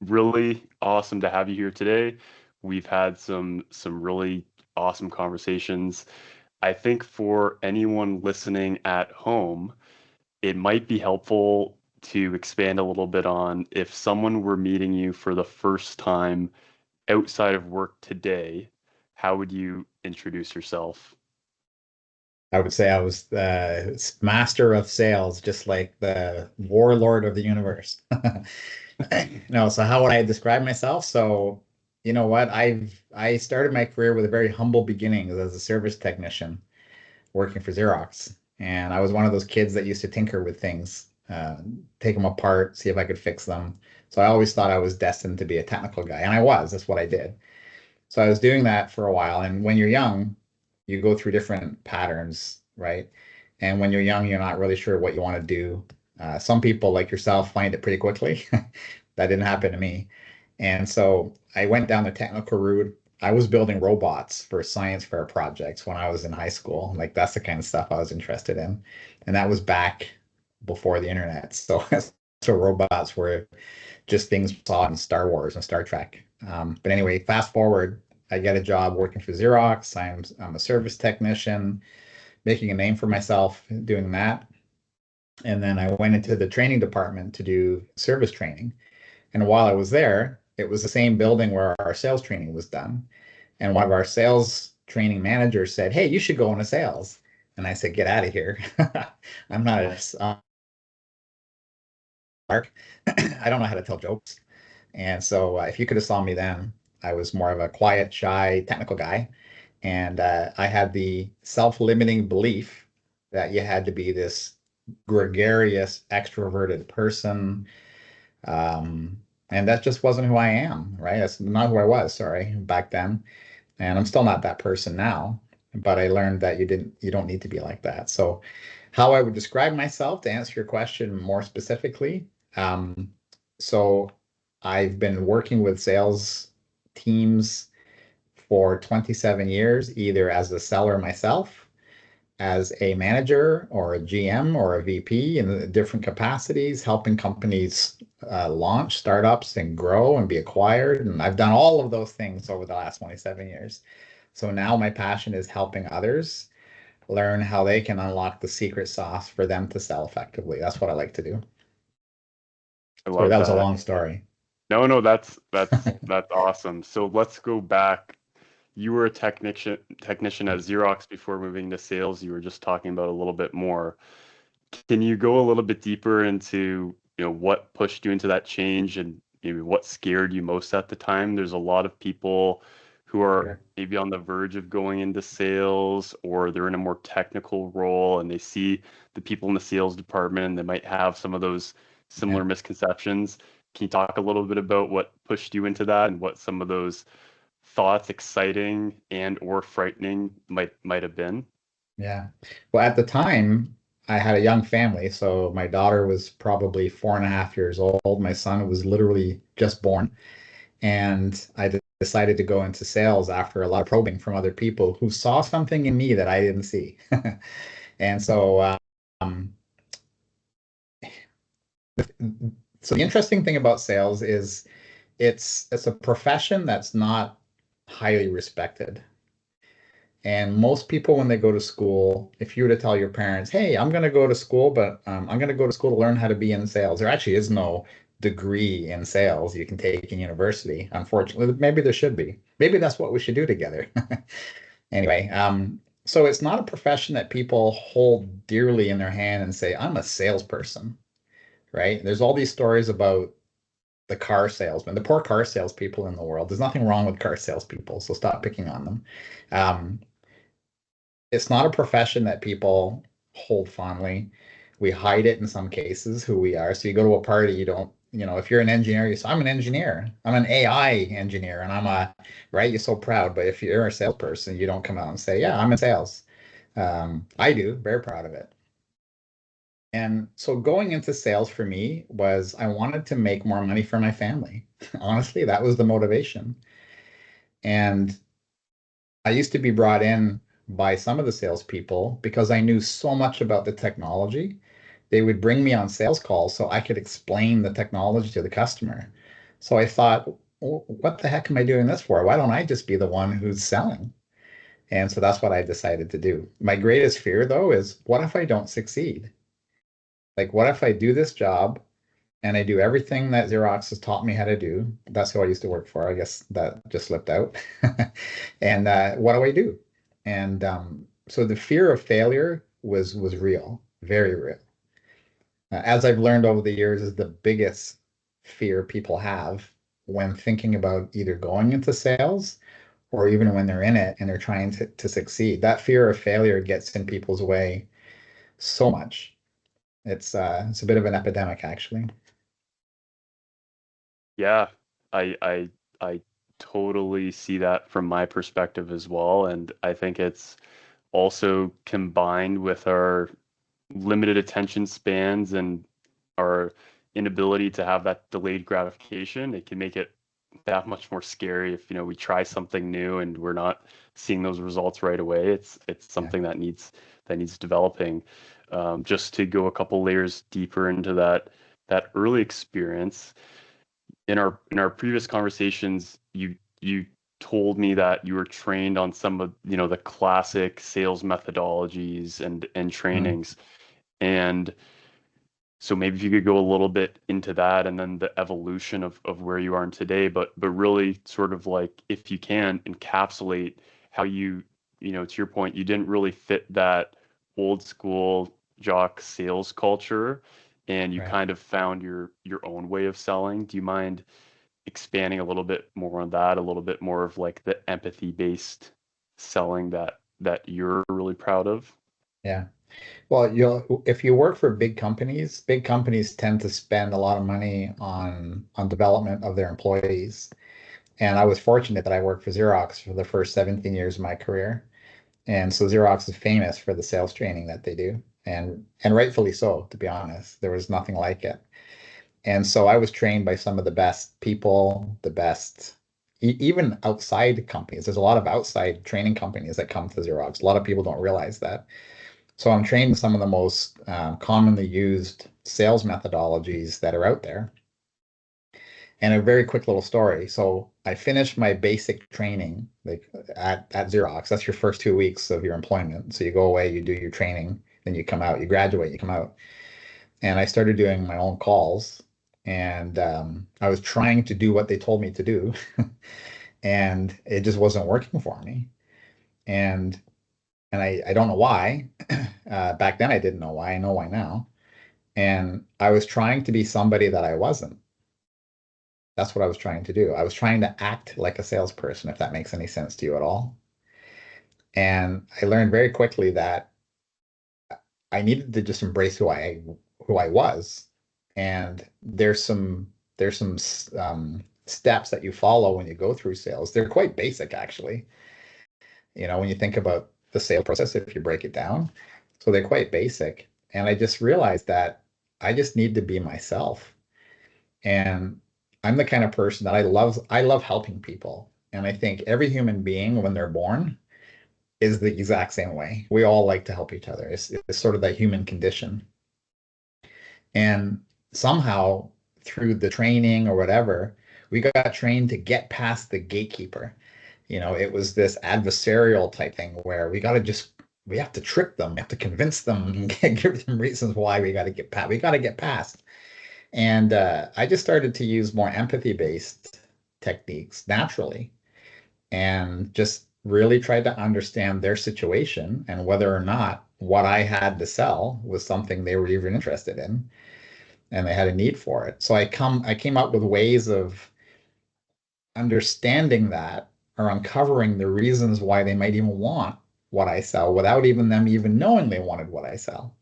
Really awesome to have you here today. We've had some really awesome conversations. I think for anyone listening at home, it might be helpful to expand a little bit on if someone were meeting you for the first time outside of work today, how would you introduce yourself? I would say I was the master of sales, just like the warlord of the universe. No, so how would I describe myself? So, you know what? I started my career with a very humble beginnings as a service technician working for Xerox. And I was one of those kids that used to tinker with things, take them apart, see if I could fix them. So I always thought I was destined to be a technical guy, and I was. That's what I did. So I was doing that for a while. And when you're young, you go through different patterns, right? And when you're young, you're not really sure what you want to do. Some people, like yourself, find it pretty quickly. That didn't happen to me. And so I went down the technical route. I was building robots for science fair projects when I was in high school. Like that's the kind of stuff I was interested in. And that was back before the internet. So, so robots were just things we saw in Star Wars and Star Trek. But anyway, fast forward, I get a job working for Xerox. I'm a service technician, making a name for myself doing that. And then I went into the training department to do service training. And while I was there, it was the same building where our sales training was done. And one of our sales training managers said, "Hey, you should go into sales." And I said, "Get out of here. I'm not a Mark. I don't know how to tell jokes." And so if you could have saw me then, I was more of a quiet, shy, technical guy. And I had the self-limiting belief that you had to be this gregarious, extroverted person. And that just wasn't who I am, right? That's not who I was, sorry, back then. And I'm still not that person now, but I learned that you don't need to be like that. So how I would describe myself to answer your question more specifically. Um, so I've been working with sales teams for 27 years, either as a seller myself, as a manager or a GM or a VP in different capacities, helping companies launch startups and grow and be acquired. And I've done all of those things over the last 27 years. So now my passion is helping others learn how they can unlock the secret sauce for them to sell effectively. That's what I like to do. I Sorry, love that was a that. long story. No, no, that's awesome. So let's go back. You were a technician at Xerox before moving to sales. You were just talking about a little bit more. Can you go a little bit deeper into, what pushed you into that change and maybe what scared you most at the time? There's a lot of people who are Sure. maybe on the verge of going into sales or they're in a more technical role and they see the people in the sales department and they might have some of those Yeah. similar misconceptions. Can you talk a little bit about what pushed you into that and what some of those thoughts, exciting and or frightening, might have been? Yeah. Well, at the time, I had a young family. So my daughter was probably 4.5 years old. My son was literally just born. And I decided to go into sales after a lot of probing from other people who saw something in me that I didn't see. And so, um, so the interesting thing about sales is it's a profession that's not highly respected. And most people, when they go to school, if you were to tell your parents, "Hey, I'm going to go to school, but I'm going to go to school to learn how to be in sales," there actually is no degree in sales you can take in university. Unfortunately, maybe there should be. Maybe that's what we should do together. Anyway, so it's not a profession that people hold dearly in their hand and say, "I'm a salesperson," right? There's all these stories about the car salesman, the poor car salespeople in the world. There's nothing wrong with car salespeople, so stop picking on them. Um, it's not a profession that people hold fondly. We hide it in some cases who we are. So you go to a party, you don't, if you're an engineer, you say, "I'm an engineer. I'm an AI engineer." And right? You're so proud. But if you're a salesperson, you don't come out and say, "Yeah, I'm in sales." I do, very proud of it. And so going into sales for me was I wanted to make more money for my family. Honestly, that was the motivation. And I used to be brought in by some of the salespeople because I knew so much about the technology. They would bring me on sales calls so I could explain the technology to the customer. So I thought, what the heck am I doing this for? Why don't I just be the one who's selling? And so that's what I decided to do. My greatest fear, though, is what if I don't succeed? Like, what if I do this job and I do everything that Xerox has taught me how to do? That's who I used to work for. I guess that just slipped out. And what do I do? And so the fear of failure was real, very real. As I've learned over the years, is the biggest fear people have when thinking about either going into sales or even when they're in it and they're trying to succeed. That fear of failure gets in people's way so much. It's a bit of an epidemic, actually. Yeah, I totally see that from my perspective as well, and I think it's also combined with our limited attention spans and our inability to have that delayed gratification. It can make it that much more scary if, we try something new and we're not seeing those results right away. It's Yeah. something that needs developing. Just to go a couple layers deeper into that early experience. In our previous conversations, you told me that you were trained on some of, the classic sales methodologies and Mm, trainings. And so maybe if you could go a little bit into that and then the evolution of where you are in today, but really sort of like, if you can, encapsulate how to your point, you didn't really fit that old school jock sales culture, and you right. kind of found your own way of selling. Do you mind expanding a little bit more on that, a little bit more of like the empathy based selling that you're really proud of? Yeah. Well, if you work for big companies tend to spend a lot of money on development of their employees. And I was fortunate that I worked for Xerox for the first 17 years of my career. And so Xerox is famous for the sales training that they do. And rightfully so, to be honest. There was nothing like it. And so I was trained by some of the best people, the best, even outside companies. There's a lot of outside training companies that come to Xerox. A lot of people don't realize that. So I'm trained in some of the most commonly used sales methodologies that are out there. And a very quick little story. So I finished my basic training like at Xerox. That's your first 2 weeks of your employment. So you go away, you do your training, then you come out, you graduate, you come out. And I started doing my own calls. And I was trying to do what they told me to do, and it just wasn't working for me. And I don't know why. Back then, I didn't know why. I know why now. And I was trying to be somebody that I wasn't. That's what I was trying to do. I was trying to act like a salesperson, if that makes any sense to you at all. And I learned very quickly that I needed to just embrace who I was. And there's some steps that you follow when you go through sales. They're quite basic, actually. When you think about the sales process, if you break it down. So they're quite basic. And I just realized that I just need to be myself. And I'm the kind of person that I love helping people. And I think every human being when they're born is the exact same way. We all like to help each other. It's sort of that human condition. And somehow through the training or whatever, we got trained to get past the gatekeeper. It was this adversarial type thing where we have to trick them, we have to convince them, and give them reasons why we got to get past. We got to get past. And I just started to use more empathy-based techniques naturally and just really tried to understand their situation and whether or not what I had to sell was something they were even interested in and they had a need for it. So I came up with ways of understanding that or uncovering the reasons why they might even want what I sell without even them even knowing they wanted what I sell.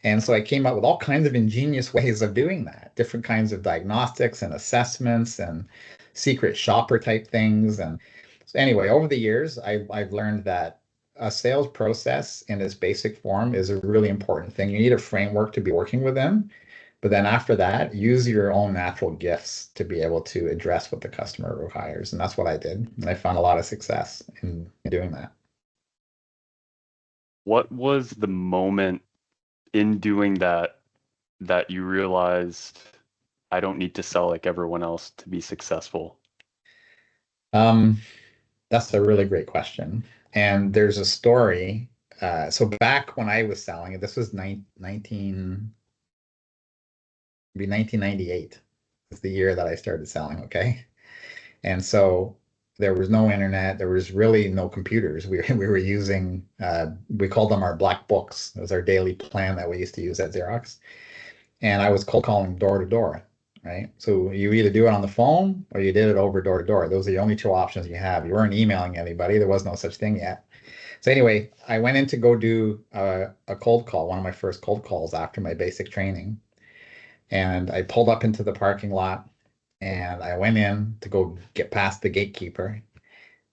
And so I came up with all kinds of ingenious ways of doing that, different kinds of diagnostics and assessments and secret shopper type things. And so anyway, over the years, I've learned that a sales process in its basic form is a really important thing. You need a framework to be working within, but then after that, use your own natural gifts to be able to address what the customer requires. And that's what I did. And I found a lot of success in doing that. What was the moment in doing that you realized I don't need to sell like everyone else to be successful? Um, that's a really great question. And there's a story. So back when I was selling it, this was 19, be 1998 is the year that I started selling. Okay. And so there was no internet. There was really no computers. We were using, we called them our black books. It was our daily plan that we used to use at Xerox. And I was cold calling door to door, right? So you either do it on the phone or you did it over door to door. Those are the only two options you have. You weren't emailing anybody. There was no such thing yet. So anyway, I went in to go do a cold call, one of my first cold calls after my basic training. And I pulled up into the parking lot and I went in to go get past the gatekeeper.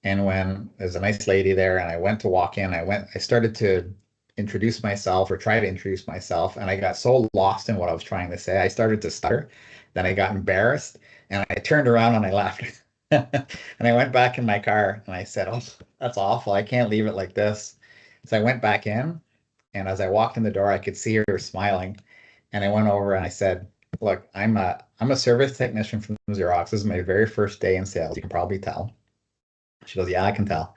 And when there's a nice lady there, and I went to walk in, I started to introduce myself or try to introduce myself, and I got so lost in what I was trying to say, I started to stutter. Then I got embarrassed, and I turned around and I left. And I went back in my car and I said, "Oh, that's awful. I can't leave it like this." So I went back in, and as I walked in the door, I could see her smiling. And I went over and I said, "Look, I'm a service technician from Xerox. This is my very first day in sales. You can probably tell." She goes, "Yeah, I can tell."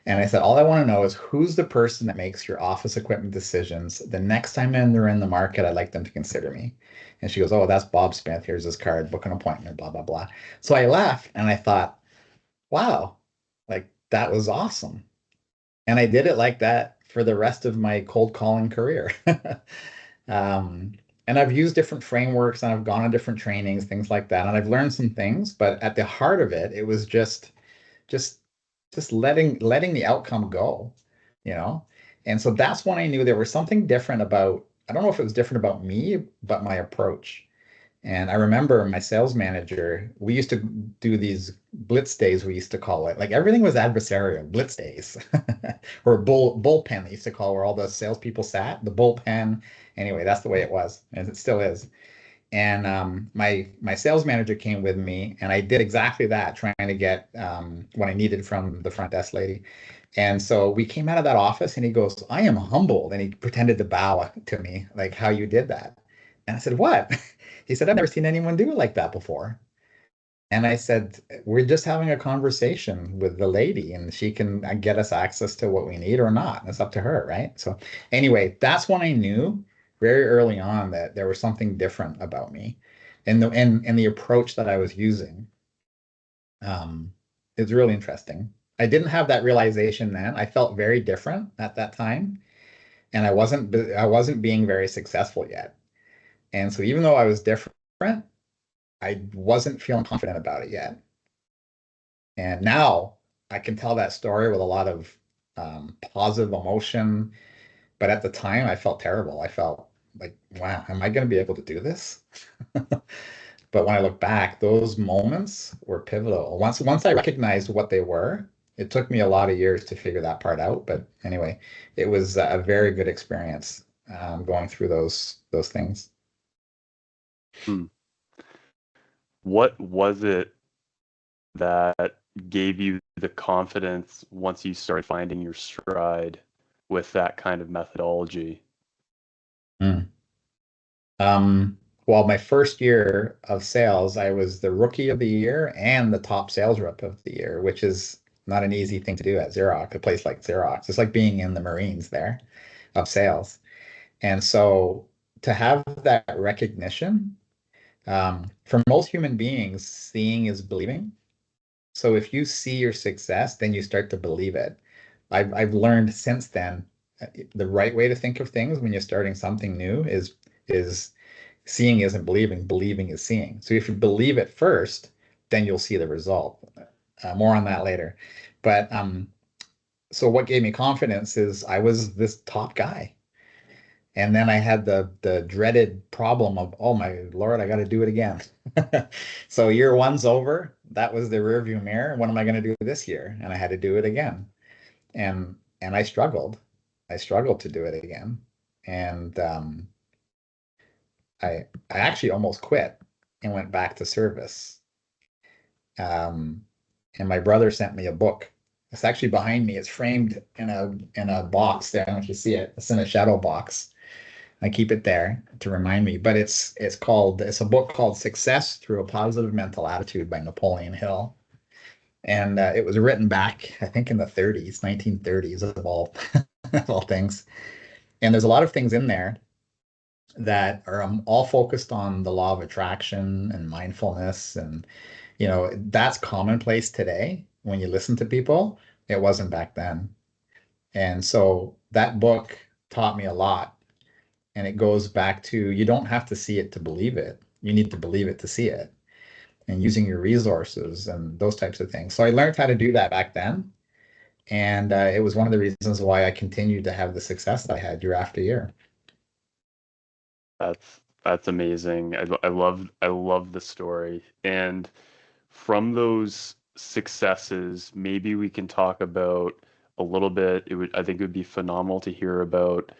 And I said, "All I want to know is who's the person that makes your office equipment decisions. The next time they're in the market, I'd like them to consider me." And she goes, "Oh, that's Bob Smith. Here's his card. Book an appointment, blah, blah, blah." So I laughed and I thought, wow, like that was awesome. And I did it like that for the rest of my cold calling career. Um, and I've used different frameworks and I've gone on different trainings, things like that. And I've learned some things, but at the heart of it, it was just just letting the outcome go, you know? And so that's when I knew there was something different about, I don't know if it was different about me, but my approach. And I remember my sales manager, we used to do these blitz days, we used to call it. Like everything was adversarial, blitz days, or bullpen, they used to call where all the salespeople sat, the bullpen. Anyway, that's the way it was, and it still is. And my sales manager came with me, and I did exactly that, trying to get what I needed from the front desk lady. And so we came out of that office, and he goes, "I am humbled," and he pretended to bow to me, like how you did that. And I said, "What?" He said, "I've never seen anyone do it like that before." And I said, "We're just having a conversation with the lady, and she can get us access to what we need or not. It's up to her, right?" So, anyway, that's when I knew very early on that there was something different about me, and the approach that I was using. It's really interesting. I didn't have that realization then. I felt very different at that time, and I wasn't being very successful yet. And so, even though I was different, I wasn't feeling confident about it yet. And now I can tell that story with a lot of positive emotion. But at the time, I felt terrible. I felt like, wow, am I going to be able to do this? But when I look back, those moments were pivotal. Once I recognized what they were, it took me a lot of years to figure that part out. But anyway, it was a very good experience going through those things. Hmm. What was it that gave you the confidence once you started finding your stride with that kind of methodology? Mm. Well, my first year of sales, I was the rookie of the year and the top sales rep of the year, which is not an easy thing to do at Xerox, a place like Xerox. It's like being in the Marines there of sales. And so to have that recognition, for most human beings, seeing is believing. So if you see your success, then you start to believe it. I've learned since then the right way to think of things when you're starting something new is seeing isn't believing, believing is seeing. So if you believe it first, then you'll see the result. More on that later. But so what gave me confidence is I was this top guy. And then I had the dreaded problem of, oh my Lord, I got to do it again. So year one's over. That was the rearview mirror. What am I going to do this year? And I had to do it again. And I struggled. I struggled to do it again. And I actually almost quit and went back to service. Um, and my brother sent me a book. It's actually behind me. It's framed in a box there. I don't know if you see it. It's in a shadow box. I keep it there to remind me. But it's a book called Success Through a Positive Mental Attitude by Napoleon Hill. And it was written back, I think, in the 30s, 1930s of all of all things. And there's a lot of things in there that are all focused on the law of attraction and mindfulness. And, that's commonplace today when you listen to people. It wasn't back then. And so that book taught me a lot. And it goes back to you don't have to see it to believe it. You need to believe it to see it and using your resources and those types of things. So I learned how to do that back then. And it was one of the reasons why I continued to have the success that I had year after year. That's amazing. I love the story. And from those successes, maybe we can talk about a little bit. I think it would be phenomenal to hear about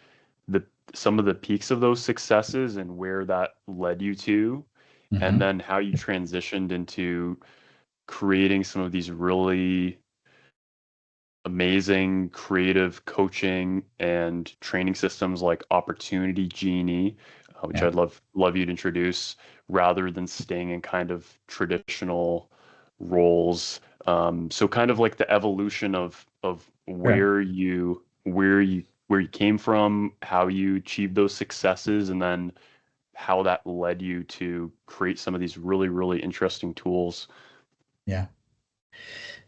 the some of the peaks of those successes and where that led you to, and Hmm. then how you transitioned into creating some of these really amazing creative coaching and training systems like Opportunity Genie, which Yeah. I'd love you to introduce, rather than staying in kind of traditional roles. So kind of like the evolution of Sure. where you came from, how you achieved those successes, and then how that led you to create some of these really, really interesting tools. Yeah.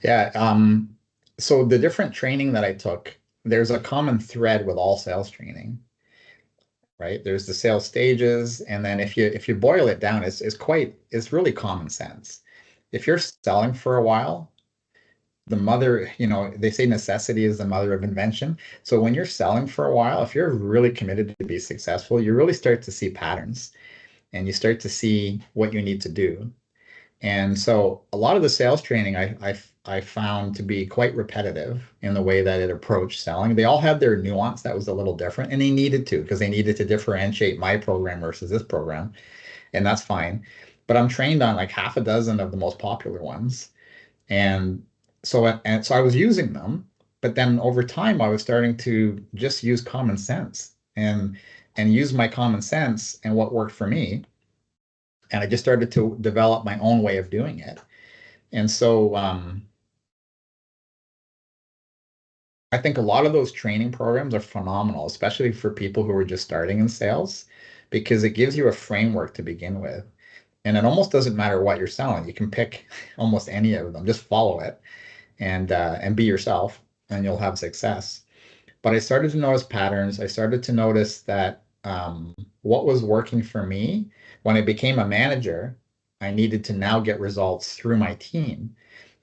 Yeah. So the different training that I took, there's a common thread with all sales training, right? There's the sales stages, and then if you boil it down, it's really common sense. If you're selling for a while, they say necessity is the mother of invention. So when you're selling for a while, if you're really committed to be successful, you really start to see patterns and you start to see what you need to do. And so a lot of the sales training I found to be quite repetitive in the way that it approached selling. They all had their nuance that was a little different, and they needed to because they needed to differentiate my program versus this program, and that's fine. But I'm trained on like half a dozen of the most popular ones, and so I was using them, but then over time I was starting to just use common sense and use my common sense and what worked for me, and I just started to develop my own way of doing it. And so I think a lot of those training programs are phenomenal, especially for people who are just starting in sales, because it gives you a framework to begin with. And it almost doesn't matter what you're selling. You can pick almost any of them, just follow it and be yourself, and you'll have success. But I started to notice patterns. I started to notice that what was working for me when I became a manager, I needed to now get results through my team.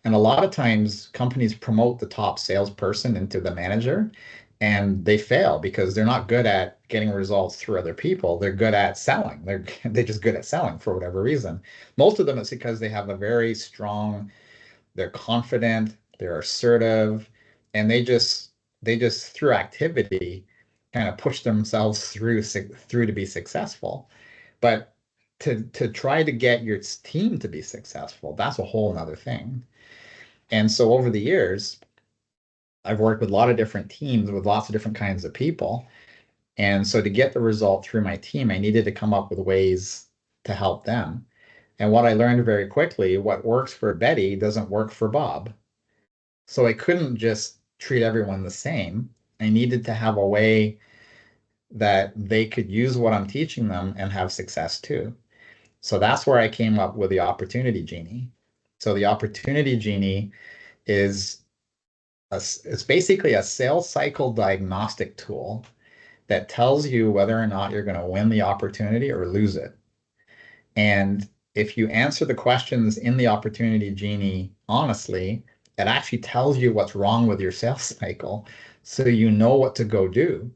And a lot of times companies promote the top salesperson into the manager and they fail because they're not good at getting results through other people. They're good at selling. They're just good at selling for whatever reason. Most of them it's because they have a very strong, they're confident, they're assertive, and they just through activity kind of push themselves through to be successful. But to try to get your team to be successful, that's a whole nother thing. And so over the years, I've worked with a lot of different teams with lots of different kinds of people. And so to get the result through my team, I needed to come up with ways to help them. And what I learned very quickly, what works for Betty doesn't work for Bob. So I couldn't just treat everyone the same. I needed to have a way that they could use what I'm teaching them and have success too. So that's where I came up with the Opportunity Genie. So the Opportunity Genie is it's basically a sales cycle diagnostic tool that tells you whether or not you're going to win the opportunity or lose it. And if you answer the questions in the Opportunity Genie honestly, it actually tells you what's wrong with your sales cycle so you know what to go do.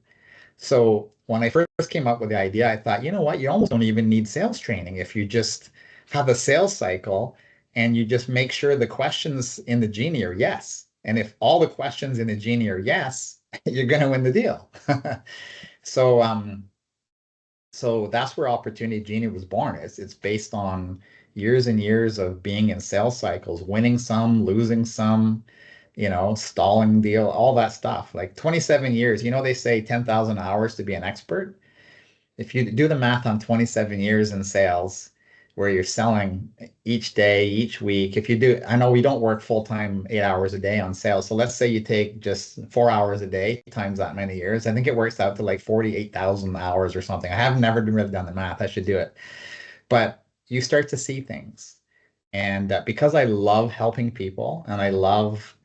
So when I first came up with the idea, I thought, you know what, you almost don't even need sales training if you just have a sales cycle and you just make sure the questions in the Genie are yes. And if all the questions in the Genie are yes, you're going to win the deal. So so that's where Opportunity Genie was born. It's based on years and years of being in sales cycles, winning some, losing some, stalling deal, all that stuff. Like 27 years, they say 10,000 hours to be an expert. if you do the math on 27 years in sales, where you're selling each day, each week, if you do, I know we don't work full time 8 hours a day on sales. So let's say you take just 4 hours a day times that many years. I think it works out to like 48,000 hours or something. I have never really done the math. I should do it. But you start to see things. And because I love helping people and I love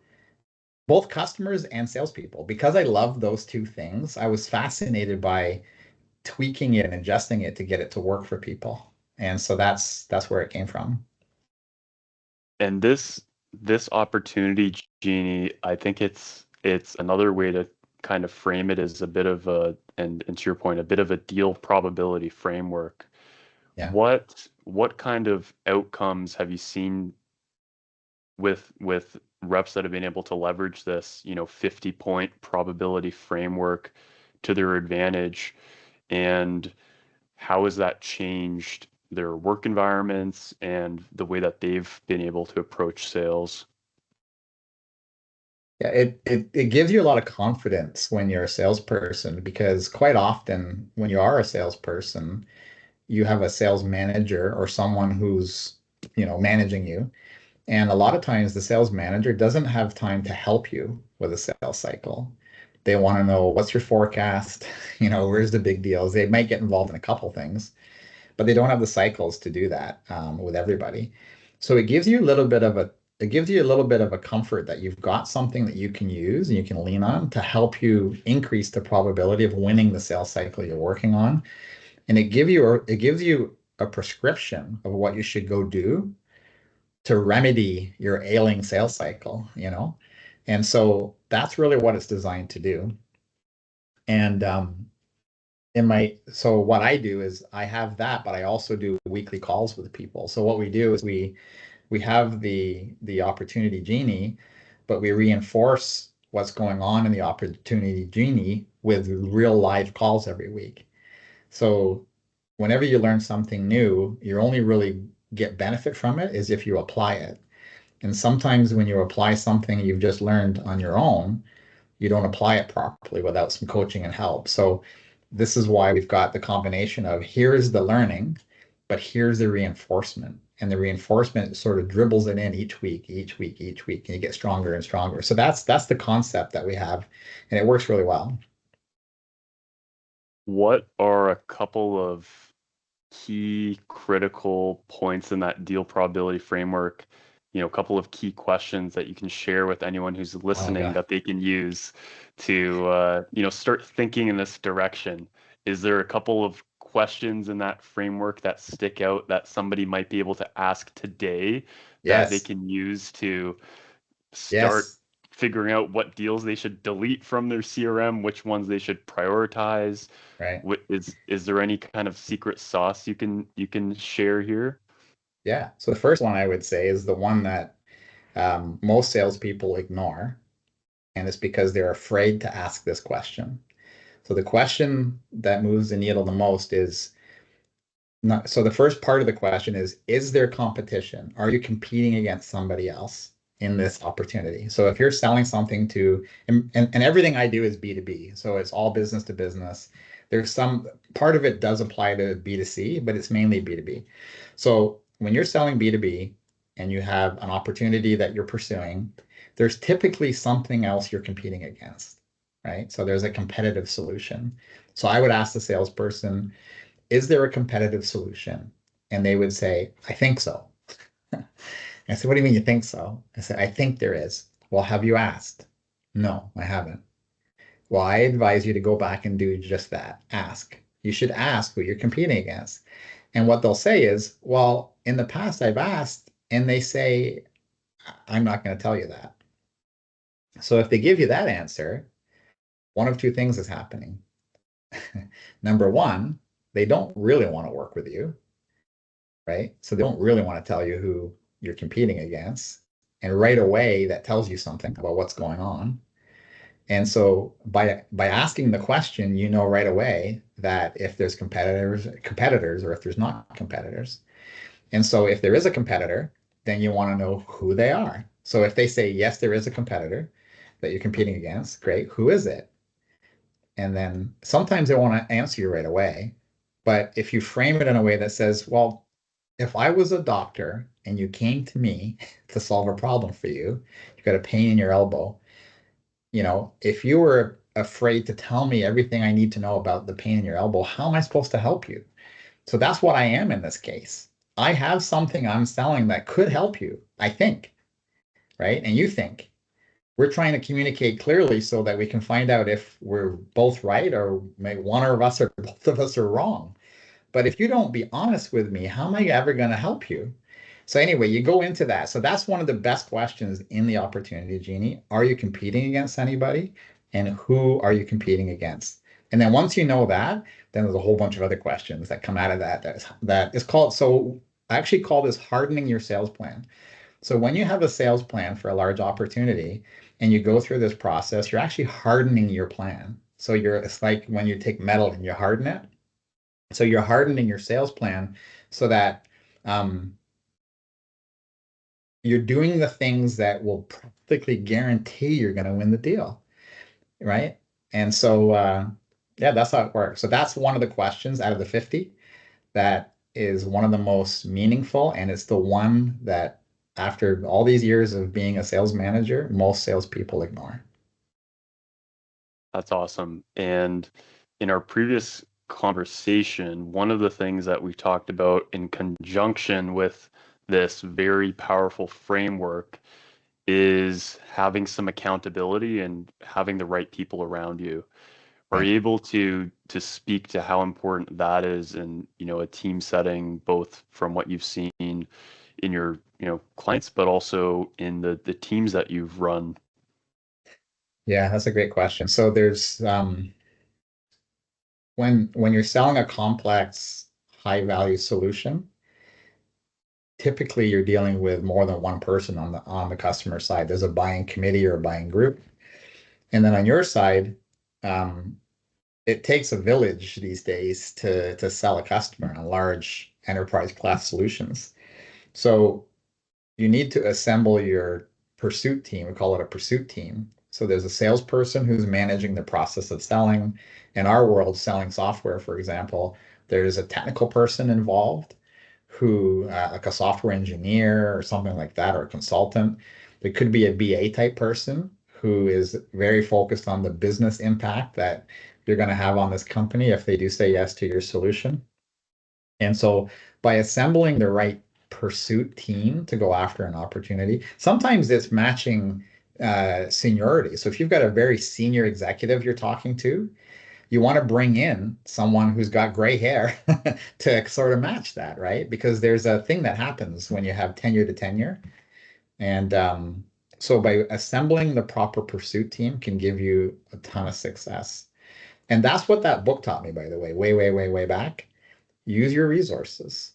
both customers and salespeople, because I love those two things, I was fascinated by tweaking it and adjusting it to get it to work for people. And so that's where it came from. And this opportunity genie, I think it's another way to kind of frame it as a bit of a, and to your point, a bit of a deal probability framework. Yeah. What kind of outcomes have you seen with reps that have been able to leverage this, 50-point probability framework to their advantage? And how has that changed their work environments and the way that they've been able to approach sales? Yeah, it gives you a lot of confidence when you're a salesperson because quite often when you are a salesperson, you have a sales manager or someone who's, managing you. And a lot of times the sales manager doesn't have time to help you with a sales cycle. They want to know what's your forecast, where's the big deals. They might get involved in a couple things, but they don't have the cycles to do that with everybody. So it gives you a little bit of a comfort that you've got something that you can use and you can lean on to help you increase the probability of winning the sales cycle you're working on. And it gives you a prescription of what you should go do to remedy your ailing sales cycle. And so that's really what it's designed to do. And so what I do is I have that, but I also do weekly calls with people. So what we do is we have the opportunity genie, but we reinforce what's going on in the opportunity genie with real live calls every week. So whenever you learn something new, you only really get benefit from it is if you apply it. And sometimes when you apply something you've just learned on your own, you don't apply it properly without some coaching and help. So this is why we've got the combination of here's the learning, but here's the reinforcement. And the reinforcement sort of dribbles it in each week, each week, each week, and you get stronger and stronger. So that's the concept that we have, and it works really well. What are a couple of key critical points in that deal probability framework? A couple of key questions that you can share with anyone who's Oh listening God. that they can use to, start thinking in this direction. Is there a couple of questions in that framework that stick out that somebody might be able to ask today that they Yes. can use to start Yes. figuring out what deals they should delete from their CRM, which ones they should prioritize? Right. Is there any kind of secret sauce you can share here? Yeah. So the first one I would say is the one that most salespeople ignore, and it's because they're afraid to ask this question. So the question that moves the needle the most is not, so the first part of the question is there competition? Are you competing against somebody else in this opportunity? So if you're selling something to, and everything I do is B2B, so it's all business to business. There's some part of it does apply to B2C, but it's mainly B2B. So when you're selling B2B and you have an opportunity that you're pursuing, there's typically something else you're competing against, right? So there's a competitive solution. So I would ask the salesperson, is there a competitive solution? And they would say, I think so. I said, what do you mean you think so? I said, I think there is. Well, have you asked? No, I haven't. Well, I advise you to go back and do just that. Ask. You should ask who you're competing against. And what they'll say is, well, in the past I've asked, and they say, I'm not going to tell you that. So if they give you that answer, one of two things is happening. Number one, they don't really want to work with you, right? So they don't really want to tell you who you're competing against. And right away, that tells you something about what's going on. And so by asking the question, you know right away that if there's competitors, or if there's not competitors. And so if there is a competitor, then you want to know who they are. So if they say, yes, there is a competitor that you're competing against, great, who is it? And then sometimes they want to answer you right away. But if you frame it in a way that says, well, if I was a doctor and you came to me to solve a problem for you, you got a pain in your elbow, if you were afraid to tell me everything I need to know about the pain in your elbow, how am I supposed to help you? So that's what I am in this case. I have something I'm selling that could help you, I think, right? And you think. We're trying to communicate clearly so that we can find out if we're both right or maybe one of us or both of us are wrong. But if you don't be honest with me, how am I ever going to help you? So anyway, you go into that. So that's one of the best questions in the Opportunity Genie. Are you competing against anybody? And who are you competing against? And then once you know that, then there's a whole bunch of other questions that come out of that. That is called, so I actually call this hardening your sales plan. So when you have a sales plan for a large opportunity and you go through this process, you're actually hardening your plan. So it's like when you take metal and you harden it. So you're hardening your sales plan so that um, you're doing the things that will practically guarantee you're going to win the deal, right? And so, yeah, that's how it works. So that's one of the questions out of the 50 that is one of the most meaningful, and it's the one that, after all these years of being a sales manager, most salespeople ignore. That's awesome. And in our previous conversation, one of the things that we talked about in conjunction with this very powerful framework is having some accountability and having the right people around you. Are Yeah. you able to speak to how important that is in, a team setting, both from what you've seen in your, clients, but also in the teams that you've run? Yeah, that's a great question. So there's when you're selling a complex, high value solution, typically you're dealing with more than one person on the customer side. There's a buying committee or a buying group. And then on your side, um, it takes a village these days to sell a customer on large enterprise class solutions. So you need to assemble your pursuit team. We call it a pursuit team. So there's a salesperson who's managing the process of selling. In our world, selling software, for example, there's a technical person involved who, like a software engineer or something like that, or a consultant. There could be a BA type person who is very focused on the business impact that you're going to have on this company if they do say yes to your solution. And so by assembling the right pursuit team to go after an opportunity, sometimes it's matching seniority. So if you've got a very senior executive you're talking to, you want to bring in someone who's got gray hair to sort of match that, right? Because there's a thing that happens when you have tenure to tenure. And so by assembling the proper pursuit team can give you a ton of success. And that's what that book taught me, by the way, way, way, way, way back. Use your resources,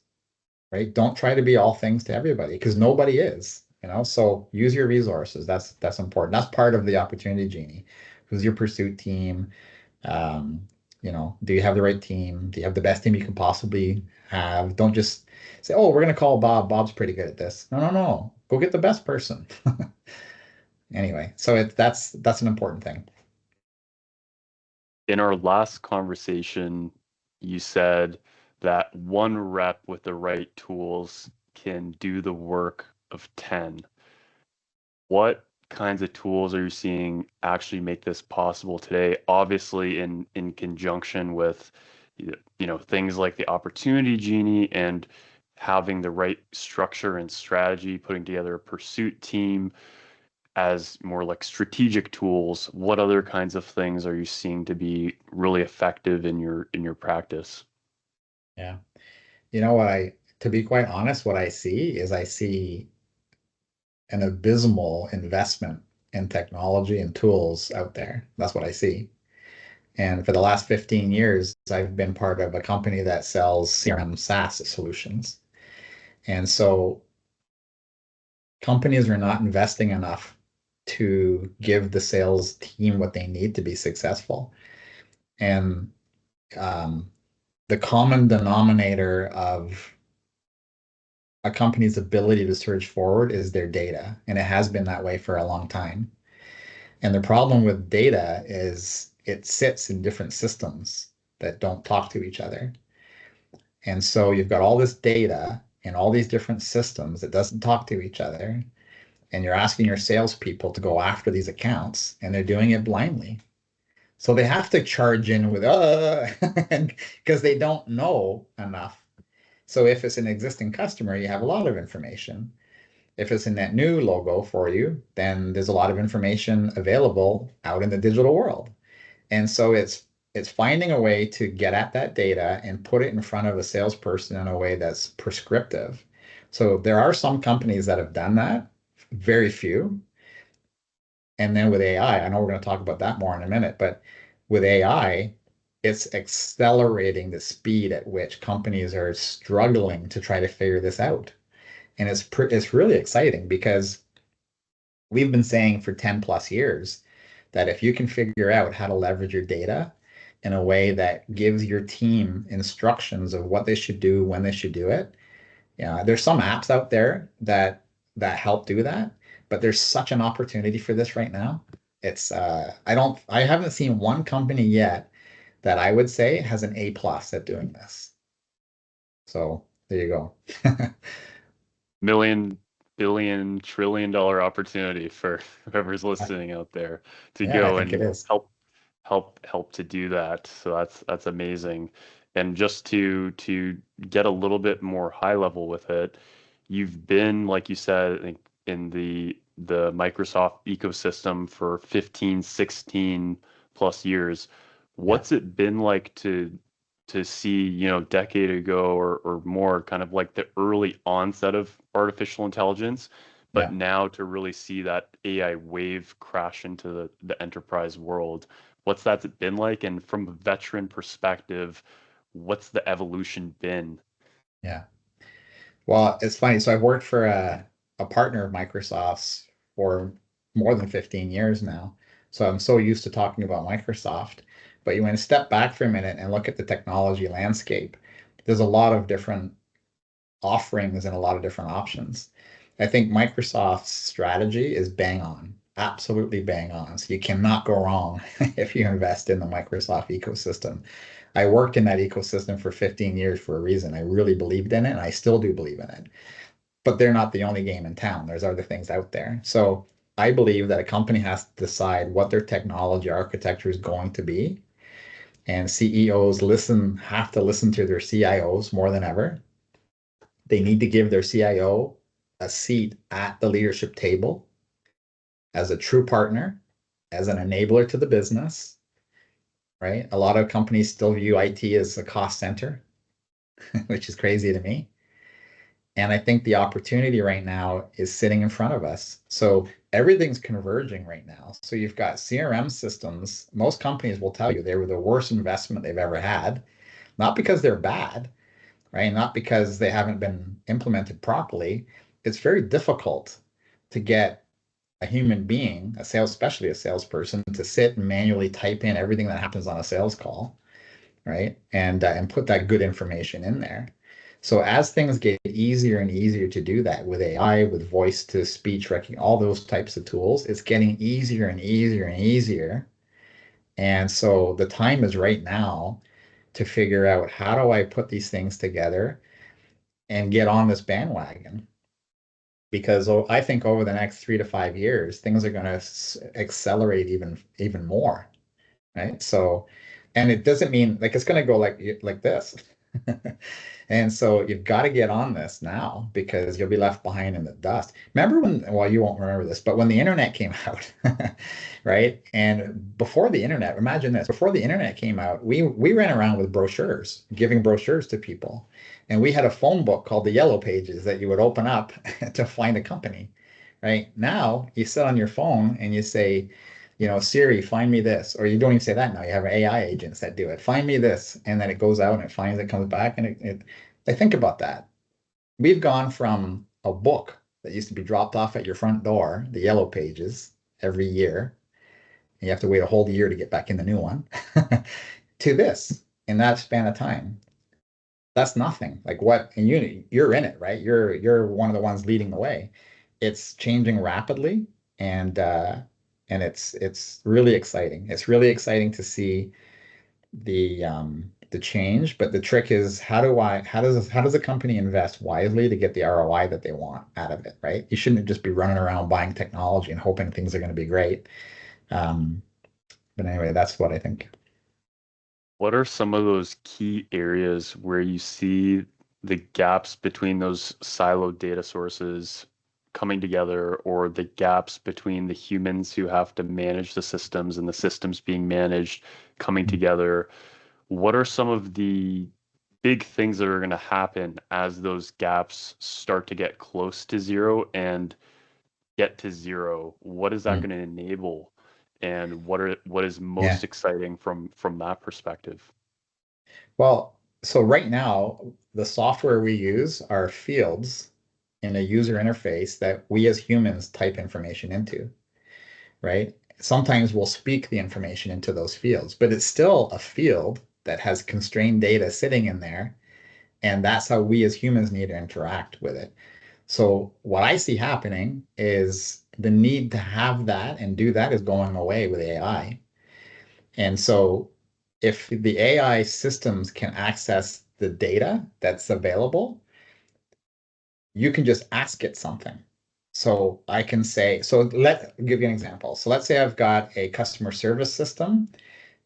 right? Don't try to be all things to everybody because nobody is, So use your resources. That's important. That's part of the Opportunity Genie. Who's your pursuit team? Um, do you have the right team? Do you have the best team you can possibly have? Don't just say, "Oh, we're gonna call Bob. Bob's pretty good at this." No, no, no. Go get the best person. Anyway, so that's an important thing. In our last conversation, you said that one rep with the right tools can do the work of 10. What kinds of tools are you seeing actually make this possible today? Obviously, in conjunction with things like the Opportunity Genie and having the right structure and strategy, putting together a pursuit team as more like strategic tools. What other kinds of things are you seeing to be really effective in your practice? Yeah. To be quite honest, what I see an abysmal investment in technology and tools out there. That's what I see. And for the last 15 years, I've been part of a company that sells CRM SaaS solutions. And so companies are not investing enough to give the sales team what they need to be successful. And um, the common denominator of a company's ability to surge forward is their data. And it has been that way for a long time. And the problem with data is it sits in different systems that don't talk to each other. And so you've got all this data and all these different systems that doesn't talk to each other. And you're asking your salespeople to go after these accounts, and they're doing it blindly. So they have to charge in with, because they don't know enough. So if it's an existing customer, you have a lot of information. If it's a net new logo for you, then there's a lot of information available out in the digital world. And so it's finding a way to get at that data and put it in front of a salesperson in a way that's prescriptive. So there are some companies that have done that, very few. And then with AI, I know we're going to talk about that more in a minute, but with AI, it's accelerating the speed at which companies are struggling to try to figure this out. And it's really exciting because we've been saying for 10 plus years that if you can figure out how to leverage your data in a way that gives your team instructions of what they should do, when they should do it. Yeah, there's some apps out there that help do that, but there's such an opportunity for this right now. I haven't seen one company yet that I would say has an A plus at doing this. So there you go. Million, billion, trillion-dollar opportunity for whoever's listening out there to Yeah, I go think it and is. help to do that. So that's amazing. And just to get a little bit more high level with it, you've been, like you said, I think in the Microsoft ecosystem for 15, 16 plus years. Yeah, What's it been like to see, decade ago or more, kind of like the early onset of artificial intelligence, but yeah, now to really see that AI wave crash into the enterprise world? What's that been like? And from a veteran perspective, what's the evolution been? yeah. Well, it's funny. So I've worked for a partner of Microsoft's for more than 15 years now. So I'm so used to talking about Microsoft. But you want to step back for a minute and look at the technology landscape. There's a lot of different offerings and a lot of different options. I think Microsoft's strategy is bang on, absolutely bang on. So you cannot go wrong if you invest in the Microsoft ecosystem. I worked in that ecosystem for 15 years for a reason. I really believed in it, and I still do believe in it. But they're not the only game in town. There's other things out there. So I believe that a company has to decide what their technology architecture is going to be. And CEOs have to listen to their CIOs more than ever. They need to give their CIO a seat at the leadership table as a true partner, as an enabler to the business, right? A lot of companies still view IT as a cost center, which is crazy to me. And I think the opportunity right now is sitting in front of us. So everything's converging right now. So you've got CRM systems. Most companies will tell you they were the worst investment they've ever had, not because they're bad, right? Not because they haven't been implemented properly. It's very difficult to get a human being, a sales, especially a salesperson, to sit and manually type in everything that happens on a sales call, right? And put that good information in there. So as things get easier and easier to do that with AI, with voice to speech recognition, all those types of tools, it's getting easier and easier and easier. And so the time is right now to figure out how do I put these things together and get on this bandwagon. Because I think over the next 3 to 5 years, things are going to accelerate even more, right? So, and it doesn't mean like it's going to go like this. And so you've got to get on this now because you'll be left behind in the dust. Remember when, well, you won't remember this, but when the internet came out, right? And before the internet, imagine this, before the internet came out, we ran around with brochures, giving brochures to people. And we had a phone book called the Yellow Pages that you would open up to find a company, right? Now you sit on your phone and you say, Siri, find me this. Or you don't even say that now. You have AI agents that do it. Find me this. And then it goes out and it finds it, comes back. And I think about that. We've gone from a book that used to be dropped off at your front door, the Yellow Pages, every year. And you have to wait a whole year to get back in the new one, to this in that span of time. That's nothing. Like what, and you're in it, right? You're one of the ones leading the way. It's changing rapidly, and and it's really exciting. It's really exciting to see the the change, but the trick is how does a company invest wisely to get the ROI that they want out of it, right? You shouldn't just be running around buying technology and hoping things are going to be great. Um, but anyway, that's what I think. What are some of those key areas where you see the gaps between those siloed data sources coming together, or the gaps between the humans who have to manage the systems and the systems being managed coming together? What are some of the big things that are going to happen as those gaps start to get close to zero and get to zero? What is that Mm. going to enable? And what is Yeah. most exciting from that perspective? Well, so right now, the software we use are fields in a user interface that we as humans type information into, right? Sometimes we'll speak the information into those fields, but it's still a field that has constrained data sitting in there. And that's how we as humans need to interact with it. So what I see happening is the need to have that and do that is going away with AI. And so if the AI systems can access the data that's available, you can just ask it something. So I can say, so let give you an example. So let's say I've got a customer service system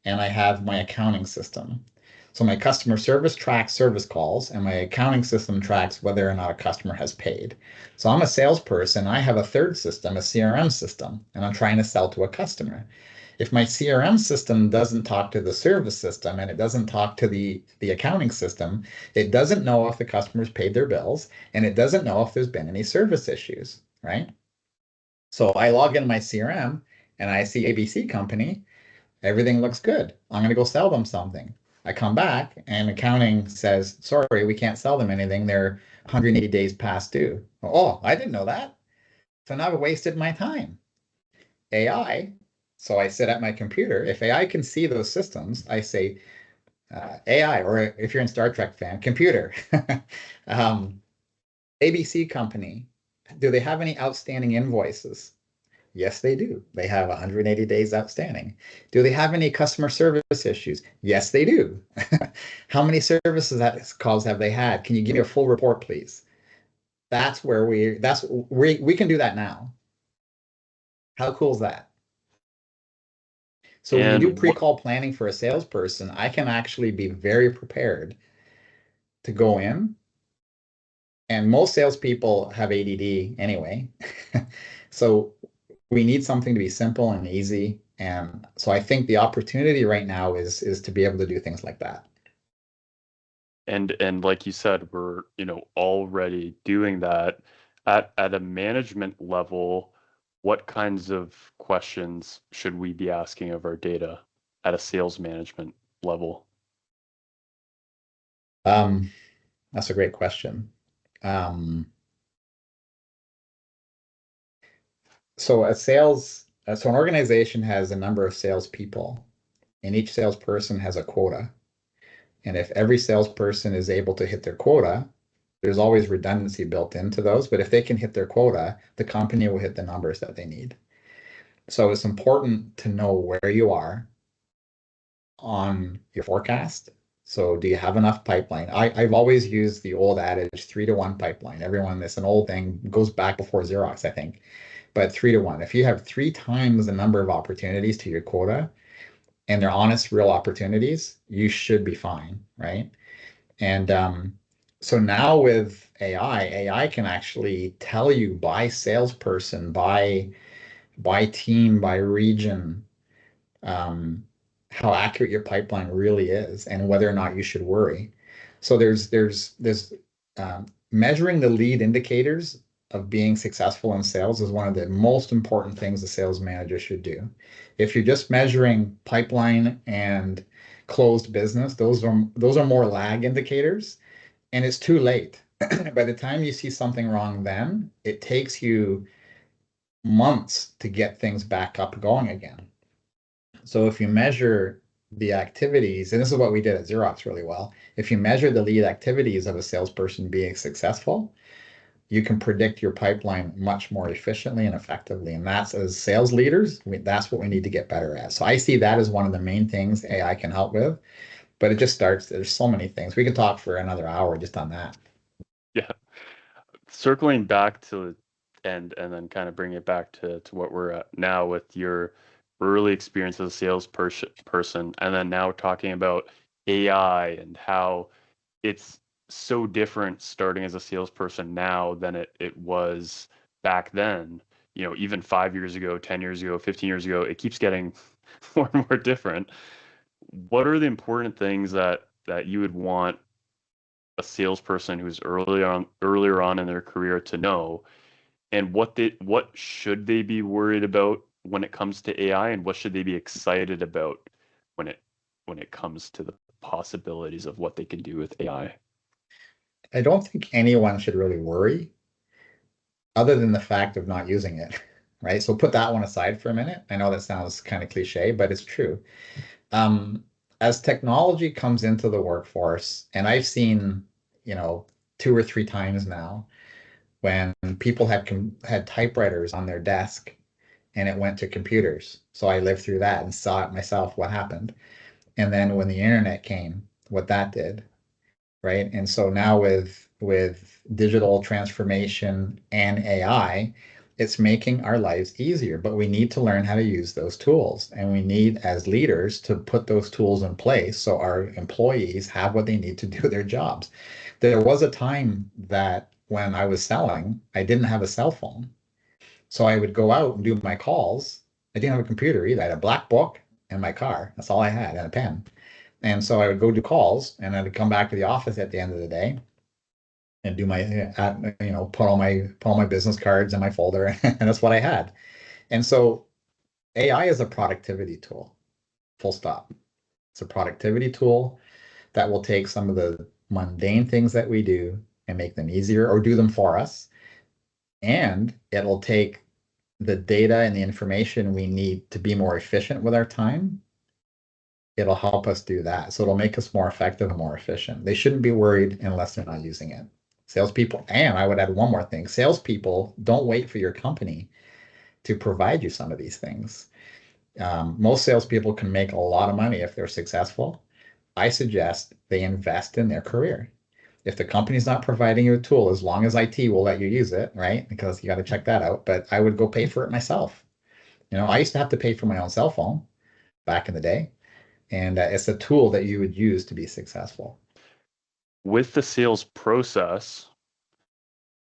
and I have my accounting system. So my customer service tracks service calls, and my accounting system tracks whether or not a customer has paid. So I'm a salesperson. I have a third system, a CRM system, and I'm trying to sell to a customer. If my CRM system doesn't talk to the service system and it doesn't talk to the accounting system, it doesn't know if the customers paid their bills and it doesn't know if there's been any service issues, right? So I log in my CRM and I see ABC company. Everything looks good. I'm going to go sell them something. I come back and accounting says, sorry, we can't sell them anything. They're 180 days past due. Oh, I didn't know that. So now I've wasted my time. AI. So I sit at my computer. If AI can see those systems, I say, AI, or if you're in Star Trek fan, computer. um, ABC company, do they have any outstanding invoices? Yes, they do. They have 180 days outstanding. Do they have any customer service issues? Yes, they do. How many calls have they had? Can you give me a full report, please? We can do that now. How cool is that? So when you do And what pre-call planning for a salesperson, I can actually be very prepared to go in. And most salespeople have ADD anyway. So we need something to be simple and easy. And so I think the opportunity right now is to be able to do things like that. and like you said, we're, already doing that at a management level. What kinds of questions should we be asking of our data at a sales management level? Um, that's a great question. Um, so an organization has a number of salespeople, and each salesperson has a quota. And if every salesperson is able to hit their quota, there's always redundancy built into those. But if they can hit their quota, the company will hit the numbers that they need. So it's important to know where you are on your forecast. So do you have enough pipeline? I've always used the old adage 3-to-1 pipeline. Everyone, it's an old thing, goes back before Xerox, I think, but 3-to-1. If you have three times the number of opportunities to your quota and they're honest, real opportunities, you should be fine, right? And so now with AI can actually tell you by salesperson, by team, by region, um, how accurate your pipeline really is and whether or not you should worry. So there's measuring the lead indicators of being successful in sales is one of the most important things a sales manager should do. If you're just measuring pipeline and closed business, those are more lag indicators, and it's too late. By the time you see something wrong, then it takes you months to get things back up going again. So if you measure the activities, and this is what we did at Xerox really well, if you measure the lead activities of a salesperson being successful, you can predict your pipeline much more efficiently and effectively. And that's as sales leaders, that's what we need to get better at. So I see that as one of the main things AI can help with. But it just starts, there's so many things. We can talk for another hour just on that. Yeah. Circling back to and then kind of bring it back to what we're at now with your early experience as a person, and then now talking about AI and how it's so different starting as a salesperson now than it was back then. You know, even 5 years ago, 10 years ago, 15 years ago, it keeps getting more and more different. What are the important things that you would want a salesperson who's earlier on in their career to know, and what should they be worried about when it comes to AI, and what should they be excited about when it comes to the possibilities of what they can do with AI? I don't think anyone should really worry other than the fact of not using it, right? So put that one aside for a minute. I know that sounds kind of cliche, but it's true. Um, as technology comes into the workforce, and I've seen, you know, two or three times now when people had typewriters on their desk and it went to computers. So I lived through that and saw it myself what happened. And then when the internet came, what that did, right? And so now with digital transformation and AI, it's making our lives easier, but we need to learn how to use those tools. And we need, as leaders, to put those tools in place so our employees have what they need to do their jobs. There was a time that when I was selling, I didn't have a cell phone. So I would go out and do my calls. I didn't have a computer either. I had a black book and my car. That's all I had, and a pen. And so I would go do calls, and I'd come back to the office at the end of the day and do my, put all my business cards in my folder, and that's what I had. And so AI is a productivity tool, full stop. It's a productivity tool that will take some of the mundane things that we do and make them easier or do them for us. And it'll take the data and the information we need to be more efficient with our time. It'll help us do that. So it'll make us more effective and more efficient. They shouldn't be worried unless they're not using it. Salespeople, and I would add one more thing, salespeople don't wait for your company to provide you some of these things. Most salespeople can make a lot of money if they're successful. I suggest they invest in their career. If the company's not providing you a tool, as long as IT will let you use it, right? Because you got to check that out. But I would go pay for it myself. I used to have to pay for my own cell phone back in the day, and it's a tool that you would use to be successful. With the sales process,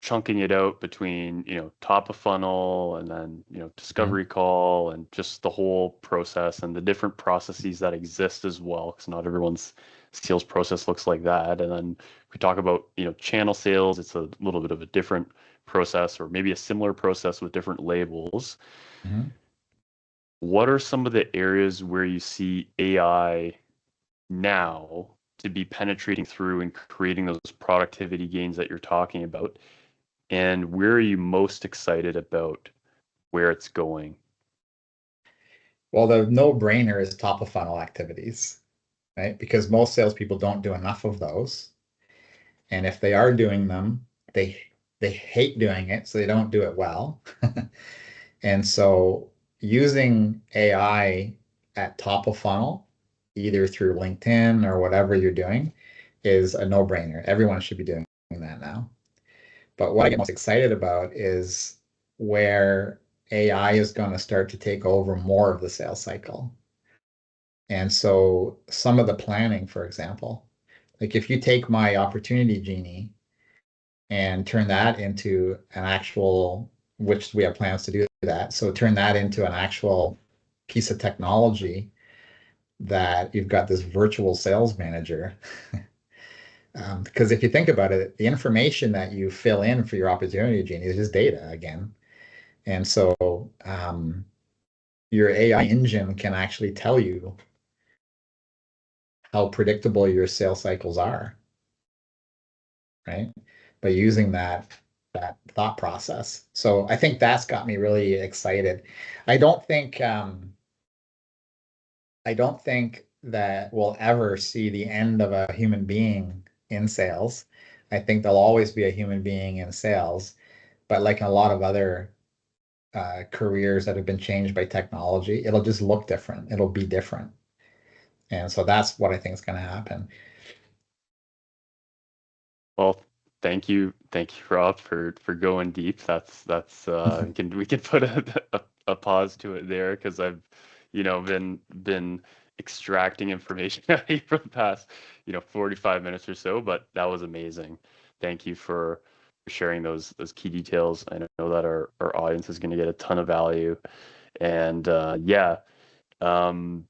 chunking it out between, top of funnel and then, Mhm. discovery call and just the whole process and the different processes that exist as well, because not everyone's sales process looks like that. And then we talk about, channel sales, it's a little bit of a different process or maybe a similar process with different labels. Mhm. What are some of the areas where you see AI now to be penetrating through and creating those productivity gains that you're talking about? And where are you most excited about where it's going? Well, the no-brainer is top of funnel activities, right? Because most salespeople don't do enough of those. And if they are doing them, they they hate doing it, so they don't do it well. And so using AI at top of funnel, either through LinkedIn or whatever you're doing, is a no-brainer. Everyone should be doing that now. But what I get most excited about is where AI is going to start to take over more of the sales cycle. And so some of the planning, for example, like if you take my Opportunity Genie and turn that into an actual, which we have plans to do that. So turn that into an actual piece of technology that you've got this virtual sales manager. Because if you think about it, the information that you fill in for your Opportunity Genie is just data again. And so your AI engine can actually tell you how predictable your sales cycles are, right? By using that thought process. So I think that's got me really excited. I don't think I don't think that we'll ever see the end of a human being in sales. I think there'll always be a human being in sales, but like a lot of other careers that have been changed by technology, it'll just look different. It'll be different. And so that's what I think is going to happen. Well, thank you, Rob, for going deep. We can put a pause to it there because I've, been extracting information out of you for the past, 45 minutes or so, but that was amazing. Thank you for sharing those key details. I know that our audience is going to get a ton of value. And yeah, um,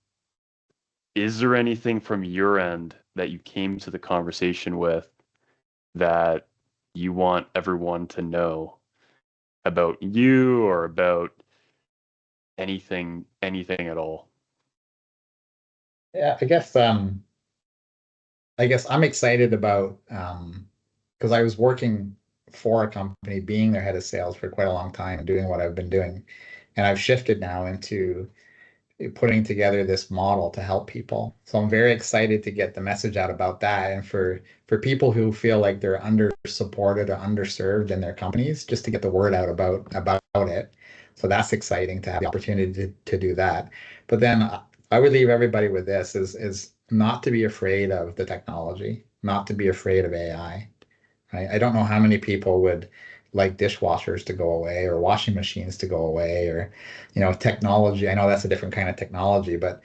is there anything from your end that you came to the conversation with that you want everyone to know about you or about anything at all? Yeah, I guess I'm excited about because I was working for a company, being their head of sales for quite a long time, doing what I've been doing. And I've shifted now into putting together this model to help people. So I'm very excited to get the message out about that, and for people who feel like they're under supported or underserved in their companies, just to get the word out about it. So that's exciting to have the opportunity to do that. But then I would leave everybody with this is not to be afraid of the technology, not to be afraid of AI. I don't know how many people would like dishwashers to go away or washing machines to go away or, technology. I know that's a different kind of technology, but,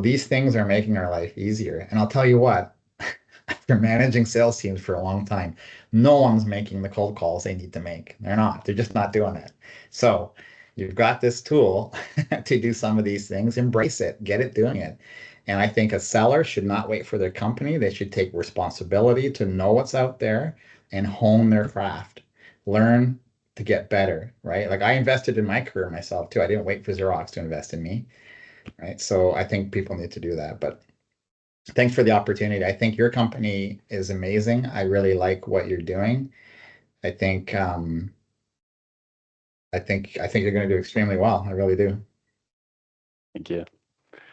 these things are making our life easier. And I'll tell you what, after managing sales teams for a long time, no one's making the cold calls they need to make. They're not. They're just not doing it. So you've got this tool to do some of these things. Embrace it. Get it doing it. And I think a seller should not wait for their company. They should take responsibility to know what's out there and hone their craft. Learn to get better, right? Like I invested in my career myself too. I didn't wait for Xerox to invest in me, right? So I think people need to do that. But thanks for the opportunity. I think your company is amazing. I really like what you're doing. I think I think you're going to do extremely well. I really do. Thank you.